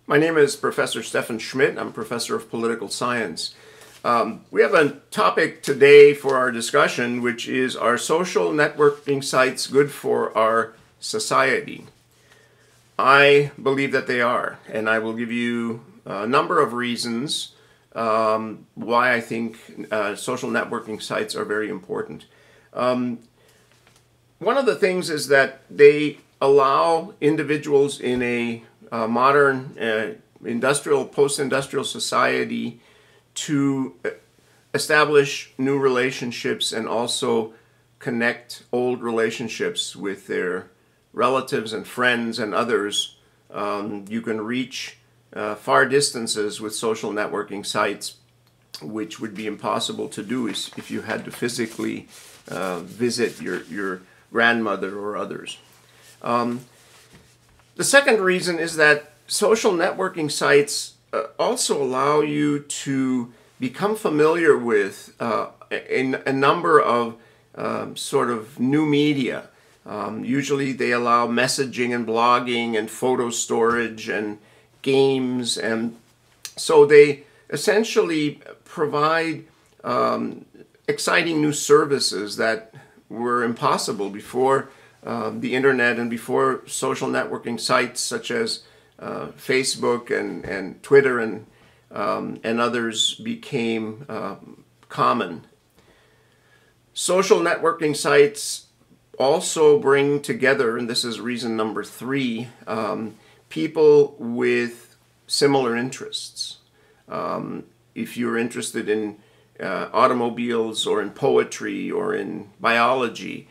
My name is Professor Stefan Schmidt. I'm Professor of Political Science. We have a topic today for our discussion, which is, are social networking sites good for our society? I believe that they are, and I will give you a number of reasons why I think social networking sites are very important. One of the things is that they allow individuals in a modern post-industrial society to establish new relationships and also connect old relationships with their relatives and friends and others. You can reach far distances with social networking sites, which would be impossible to do if you had to physically visit your grandmother or others. The second reason is that social networking sites also allow you to become familiar with a number of sort of new media. Usually they allow messaging and blogging and photo storage and games, and so they essentially provide exciting new services that were impossible before the internet and before social networking sites such as Facebook and Twitter and others became common. Social networking sites also bring together, and this is reason number 3, people with similar interests. If you're interested in automobiles or in poetry or in biology,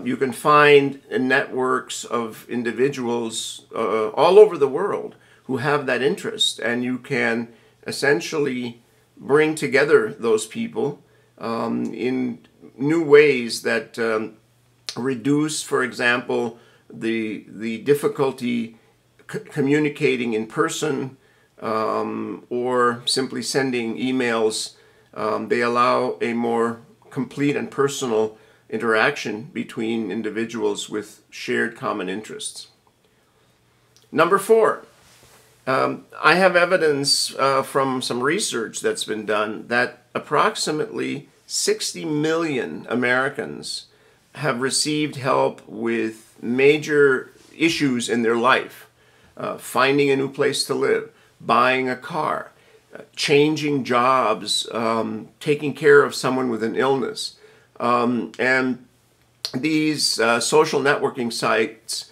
you can find networks of individuals all over the world who have that interest, and you can essentially bring together those people in new ways that reduce, for example, the difficulty communicating in person or simply sending emails. They allow a more complete and personal interaction between individuals with shared common interests. Number 4, I have evidence from some research that's been done that approximately 60 million Americans have received help with major issues in their life. Finding a new place to live, buying a car, changing jobs, taking care of someone with an illness. And these social networking sites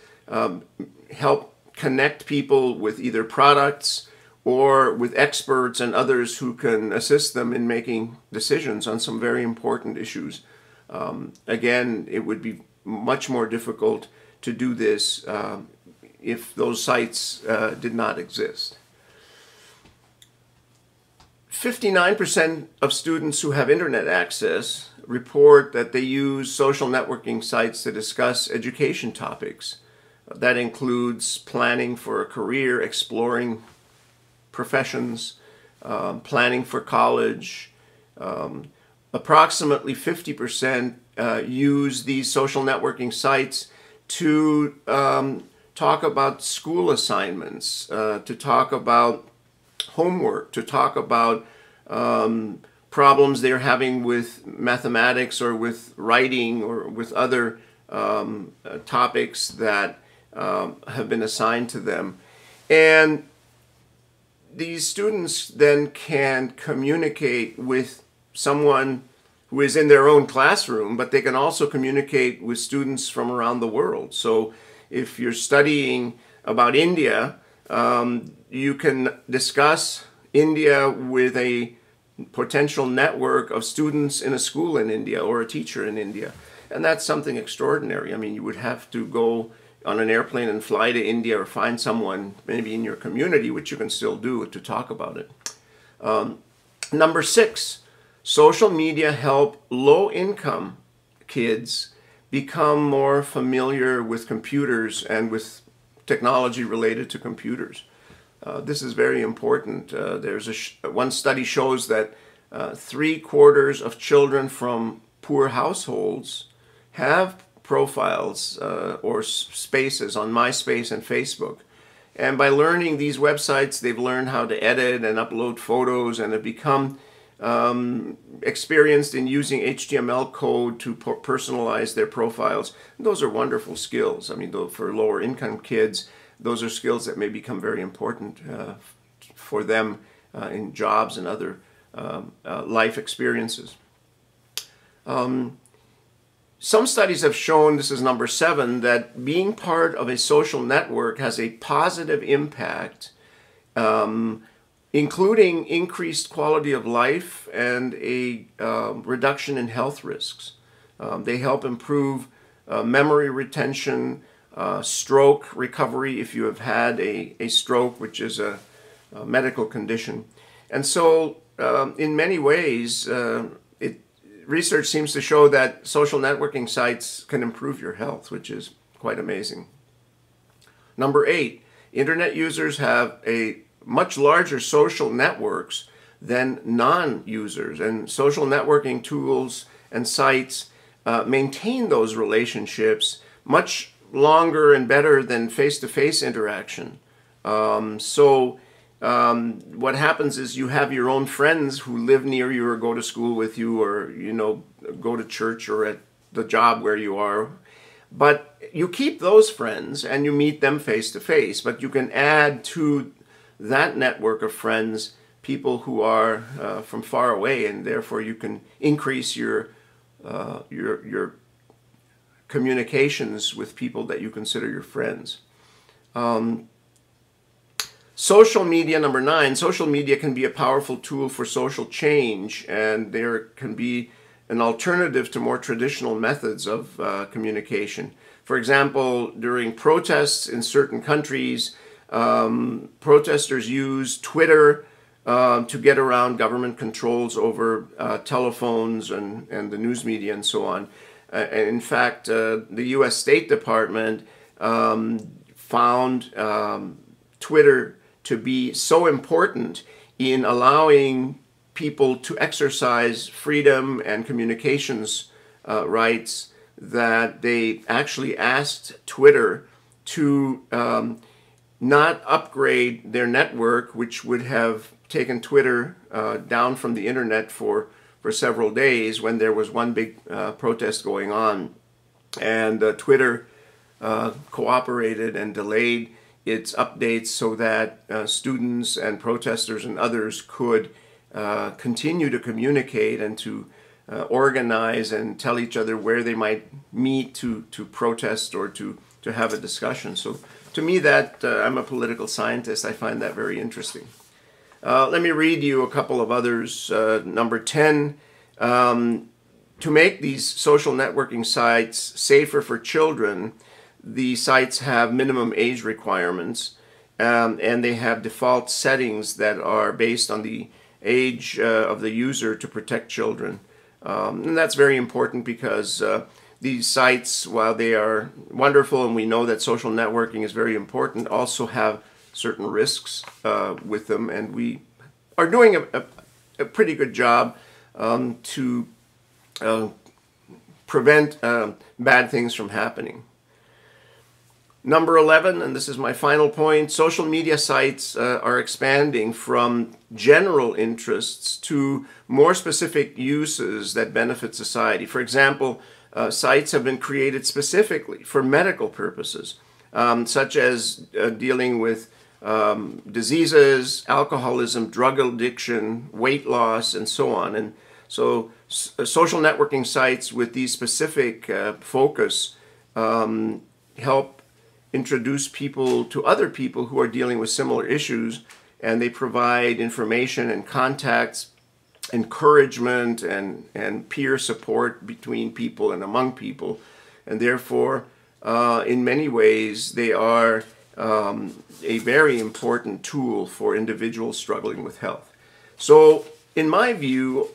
help connect people with either products or with experts and others who can assist them in making decisions on some very important issues. Again, it would be much more difficult to do this if those sites did not exist. 59% of students who have internet access report that they use social networking sites to discuss education topics. That includes planning for a career, exploring professions, planning for college. Approximately 50% use these social networking sites to talk about school assignments, to talk about homework, to talk about problems they're having with mathematics or with writing or with other topics that have been assigned to them. And these students then can communicate with someone who is in their own classroom, but they can also communicate with students from around the world. So if you're studying about India, you can discuss India with a potential network of students in a school in India or a teacher in India. And that's something extraordinary. I mean, you would have to go on an airplane and fly to India or find someone maybe in your community, which you can still do, to talk about it. Number 6, social media help low-income kids become more familiar with computers and with technology related to computers. This is very important. One study shows that 3/4 of children from poor households have profiles or spaces on MySpace and Facebook. And by learning these websites, they've learned how to edit and upload photos and have become experienced in using HTML code to personalize their profiles. And those are wonderful skills. I mean, for lower income kids, those are skills that may become very important for them in jobs and other life experiences. Some studies have shown, this is number 7, that being part of a social network has a positive impact, including increased quality of life and a reduction in health risks. They help improve memory retention, stroke recovery if you have had a stroke, which is a medical condition. And so in many ways, research seems to show that social networking sites can improve your health, which is quite amazing. Number 8, internet users have a much larger social networks than non-users, and social networking tools and sites maintain those relationships much longer and better than face-to-face interaction. What happens is you have your own friends who live near you or go to school with you or, go to church or at the job where you are. But you keep those friends and you meet them face to face. But you can add to that network of friends people who are from far away, and therefore you can increase your communications with people that you consider your friends. Social media, number 9, social media can be a powerful tool for social change, and there can be an alternative to more traditional methods of communication. For example, during protests in certain countries, protesters use Twitter to get around government controls over telephones and the news media and so on. In fact, the U.S. State Department found Twitter to be so important in allowing people to exercise freedom and communications rights that they actually asked Twitter to not upgrade their network, which would have taken Twitter down from the internet for several days when there was one big protest going on. And Twitter cooperated and delayed its updates so that students and protesters and others could continue to communicate and to organize and tell each other where they might meet to protest or to have a discussion. So to me, that I'm a political scientist, I find that very interesting. Let me read you a couple of others. Number 10, to make these social networking sites safer for children, the sites have minimum age requirements, and they have default settings that are based on the age of the user to protect children. And that's very important because these sites, while they are wonderful and we know that social networking is very important, also have certain risks with them, and we are doing a pretty good job to prevent bad things from happening. Number 11, and this is my final point, social media sites are expanding from general interests to more specific uses that benefit society. For example, sites have been created specifically for medical purposes, such as dealing with diseases, alcoholism, drug addiction, weight loss, and so on. And so social networking sites with these specific focus help introduce people to other people who are dealing with similar issues, and they provide information and contacts, encouragement and peer support between people and among people. And therefore, in many ways, they are a very important tool for individuals struggling with health. So, in my view,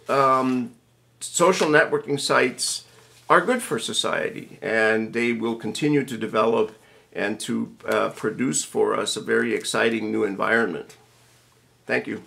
social networking sites are good for society, and they will continue to develop and to produce for us a very exciting new environment. Thank you.